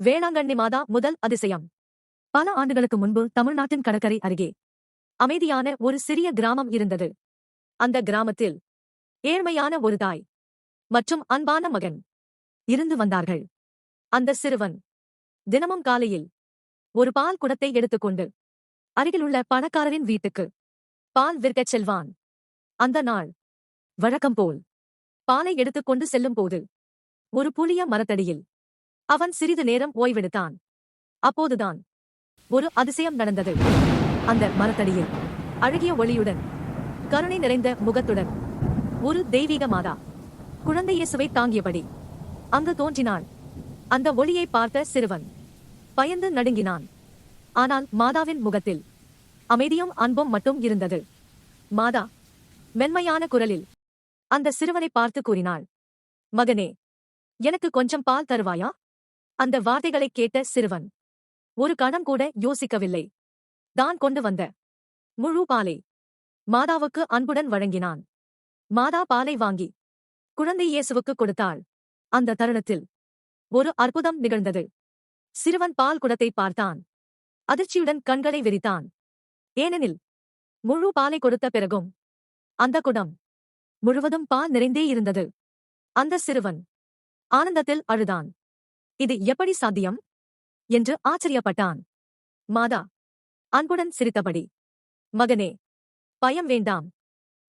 வேளாங்கண்ணி மாதா முதல் அதிசயம். பல ஆண்டுகளுக்கு முன்பு தமிழ்நாட்டின் கடற்கரை அருகே அமைதியான ஒரு சிறிய கிராமம் இருந்தது. அந்த கிராமத்தில் ஏழ்மையான ஒரு தாய் மற்றும் அன்பான மகன் இருந்து வந்தார்கள். அந்த சிறுவன் தினமும் காலையில் ஒரு பால் குடத்தை எடுத்துக்கொண்டு அருகிலுள்ள பணக்காரரின் வீட்டுக்கு பால் விற்கச் செல்வான். அந்த நாள் வழக்கம் போல் பாலை எடுத்துக்கொண்டு செல்லும்போது ஒரு புளிய மரத்தடியில் அவன் சிறிது நேரம் ஓய்வெடுத்தான். அப்போதுதான் ஒரு அதிசயம் நடந்தது. அந்த மரத்தடியில் அழகிய ஒளியுடன், கருணை நிறைந்த முகத்துடன் ஒரு தெய்வீக மாதா குழந்தை இயேசுவை தாங்கியபடி அங்கு தோன்றினாள். அந்த ஒளியை பார்த்த சிறுவன் பயந்து நடுங்கினான். ஆனால் மாதாவின் முகத்தில் அமைதியும் அன்பும் மட்டும் இருந்தது. மாதா மென்மையான குரலில் அந்த சிறுவனை பார்த்து கூறினாள், மகனே, எனக்கு கொஞ்சம் பால் தருவாயா? அந்த வார்த்தைகளைக் கேட்ட சிறுவன் ஒரு கணம் கூட யோசிக்கவில்லை. தான் கொண்டு வந்த முழு பாலை மாதாவுக்கு அன்புடன் வழங்கினான். மாதா பாலை வாங்கி குழந்தை இயேசுவுக்கு கொடுத்தாள். அந்த தருணத்தில் ஒரு அற்புதம் நிகழ்ந்தது. சிறுவன் பால் குடத்தை பார்த்தான். அதிர்ச்சியுடன் கண்களை விரித்தான். ஏனெனில் முழு பாலை கொடுத்த பிறகும் அந்த குடம் முழுவதும் பால் நிறைந்தே இருந்தது. அந்த சிறுவன் ஆனந்தத்தில் அழுதான். இது எப்படி சாத்தியம் என்று ஆச்சரியப்பட்டான். மாதா அன்புடன் சிரித்தபடி, மகனே, பயம் வேண்டாம்.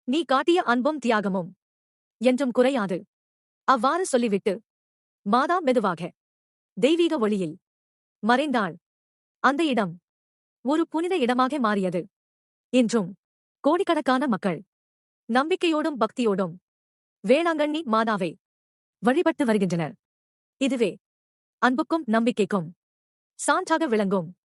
நீ காட்டிய அன்பும் தியாகமும் என்றும் குறையாது. அவ்வாறு சொல்லிவிட்டு மாதா மெதுவாக தெய்வீக ஒளியில் மறைந்தாள். அந்த இடம் ஒரு புனித இடமாக மாறியது. இன்றும் கோடிக்கணக்கான மக்கள் நம்பிக்கையோடும் பக்தியோடும் வேளாங்கண்ணி மாதாவை வழிபட்டு வருகின்றனர். இதுவே அன்புக்கும் நம்பிக்கைக்கும் சான்றாக விளங்கும்.